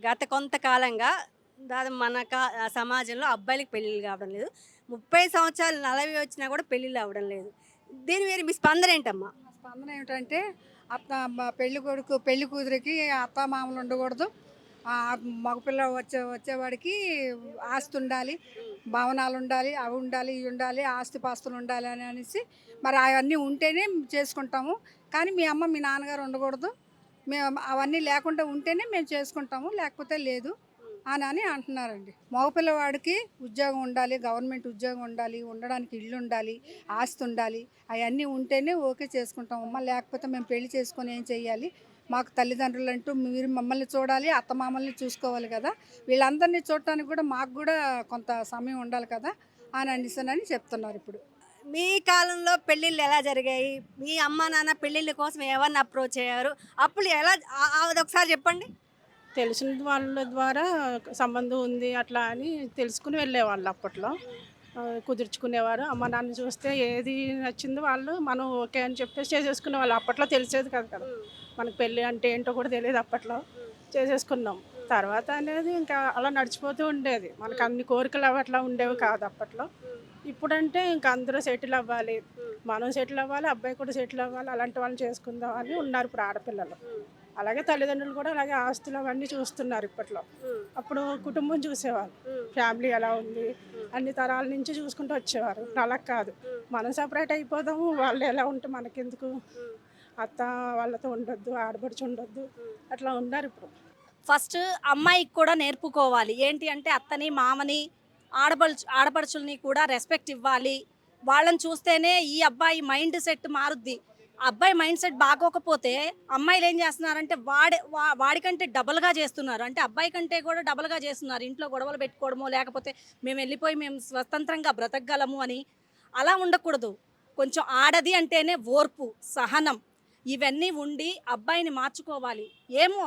గత కొంతకాలంగా మన సమాజంలో అబ్బాయిలకి పెళ్ళిళ్ళు కావడం లేదు. 30 సంవత్సరాలు 40 వచ్చినా కూడా పెళ్ళిళ్ళు అవ్వడం లేదు. దీని మీద మీ స్పందన ఏంటమ్మా? మా స్పందన ఏమిటంటే పెళ్లి కొడుకు పెళ్లి కూతురికి అత్తామామలు ఉండకూడదు. మగపిల్ల వచ్చేవాడికి ఆస్తి ఉండాలి, భవనాలు ఉండాలి, అవి ఉండాలి, ఇవి ఉండాలి, ఆస్తిపాస్తులు ఉండాలి అని అనేసి మరి అవన్నీ ఉంటేనే చేసుకుంటాము. కానీ మీ అమ్మ మీ నాన్నగారు ఉండకూడదు, మేము అవన్నీ లేకుండా ఉంటేనే మేము చేసుకుంటాము, లేకపోతే లేదు అని అంటున్నారండి. మగపిల్లవాడికి ఉద్యోగం ఉండాలి, గవర్నమెంట్ ఉద్యోగం ఉండాలి, ఉండడానికి ఇల్లు ఉండాలి, ఆస్తి ఉండాలి, అవన్నీ ఉంటేనే ఓకే చేసుకుంటామమ్మా. లేకపోతే మేము పెళ్లి చేసుకొని ఏం చెయ్యాలి? మాకు తల్లిదండ్రులు అంటూ మీరు మమ్మల్ని చూడాలి, అత్తమామల్ని చూసుకోవాలి కదా. వీళ్ళందరినీ చూడటానికి కూడా మాకు కూడా కొంత సమయం ఉండాలి కదా అని అనేసి చెప్తున్నారు ఇప్పుడు. మీ కాలంలో పెళ్ళిళ్ళు ఎలా జరిగాయి? మీ అమ్మ నాన్న పెళ్ళిళ్ళ కోసం ఎవరిని అప్రోచ్ అయ్యారు? అప్పుడు ఎలా అదొకసారి చెప్పండి. తెలిసిన వాళ్ళ ద్వారా సంబంధం ఉంది అట్లా అని తెలుసుకుని వెళ్ళేవాళ్ళు అప్పట్లో. కుదుర్చుకునేవారు. అమ్మ నాన్న చూస్తే ఏది నచ్చిందో వాళ్ళు మనం ఓకే అని చెప్పేసి చేసేసుకునేవాళ్ళు. అప్పట్లో తెలిసేది కాదు కదా, మనకు పెళ్ళి అంటే ఏంటో కూడా తెలియదు అప్పట్లో. చేసేసుకున్నాం. తర్వాత అనేది ఇంకా అలా నడిచిపోతూ ఉండేది. మనకు అన్ని కోరికలు అవి అట్లా ఉండేవి కాదు అప్పట్లో. ఇప్పుడంటే ఇంకా అందరూ సెటిల్ అవ్వాలి, మనం సెటిల్ అవ్వాలి, అబ్బాయి కూడా సెటిల్ అవ్వాలి, అలాంటి వాళ్ళని చేసుకుందాం అని ఉన్నారు ఇప్పుడు ఆడపిల్లలు. అలాగే తల్లిదండ్రులు కూడా అలాగే ఆస్తులు అవన్నీ చూస్తున్నారు ఇప్పట్లో. అప్పుడు కుటుంబం చూసేవాళ్ళు, ఫ్యామిలీ ఎలా ఉంది అన్ని తరాల నుంచి చూసుకుంటూ వచ్చేవారు. ఇప్పుడు అలా కాదు, మనం సపరేట్ అయిపోదాము, వాళ్ళు ఎలా ఉంటే మనకెందుకు, అత్త వాళ్ళతో ఉండొద్దు, ఆడపడుచు ఉండొద్దు, అట్లా ఉన్నారు ఇప్పుడు. ఫస్ట్ అమ్మాయికి కూడా నేర్పుకోవాలి. ఏంటి అంటే అత్తని, మామని, ఆడపడుచుల్ని కూడా రెస్పెక్ట్ ఇవ్వాలి. వాళ్ళని చూస్తేనే ఈ అబ్బాయి మైండ్ సెట్ మారుద్ది. అబ్బాయి మైండ్ సెట్ బాగోకపోతే అమ్మాయిలు ఏం చేస్తున్నారంటే వాడికంటే డబల్గా చేస్తున్నారు. అంటే అబ్బాయి కంటే కూడా డబల్గా చేస్తున్నారు. ఇంట్లో గొడవలు పెట్టుకోవడమో, లేకపోతే మేము వెళ్ళిపోయి మేము స్వతంత్రంగా బ్రతకగలము అని. అలా ఉండకూడదు. కొంచెం ఆడది అంటేనే ఓర్పు, సహనం ఇవన్నీ ఉండి అబ్బాయిని మార్చుకోవాలి. ఏమో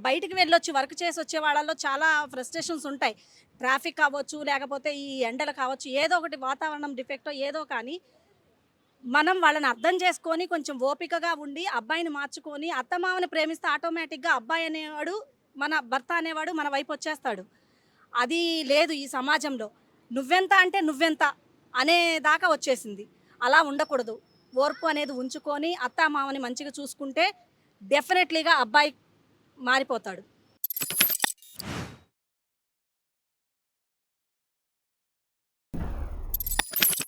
బయటికి వెళ్ళొచ్చి వర్క్ చేసి వచ్చే వాళ్ళలో చాలా ఫ్రస్ట్రేషన్స్ ఉంటాయి. ట్రాఫిక్ కావచ్చు, లేకపోతే ఈ ఎండలు కావచ్చు, ఏదో ఒకటి వాతావరణం డిఫెక్టో ఏదో. కానీ మనం వాళ్ళని అర్థం చేసుకొని కొంచెం ఓపికగా ఉండి అబ్బాయిని మార్చుకొని అత్తమామని ప్రేమిస్తే ఆటోమేటిక్గా అబ్బాయి అనేవాడు, మన భర్త అనేవాడు మన వైపు వచ్చేస్తాడు. అది లేదు ఈ సమాజంలో. నువ్వెంత అంటే నువ్వెంత అనేదాకా వచ్చేసింది. అలా ఉండకూడదు. ఓర్పు అనేది ఉంచుకొని అత్తామామని మంచిగా చూసుకుంటే డెఫినెట్లీగా అబ్బాయి మారిపోతాడు.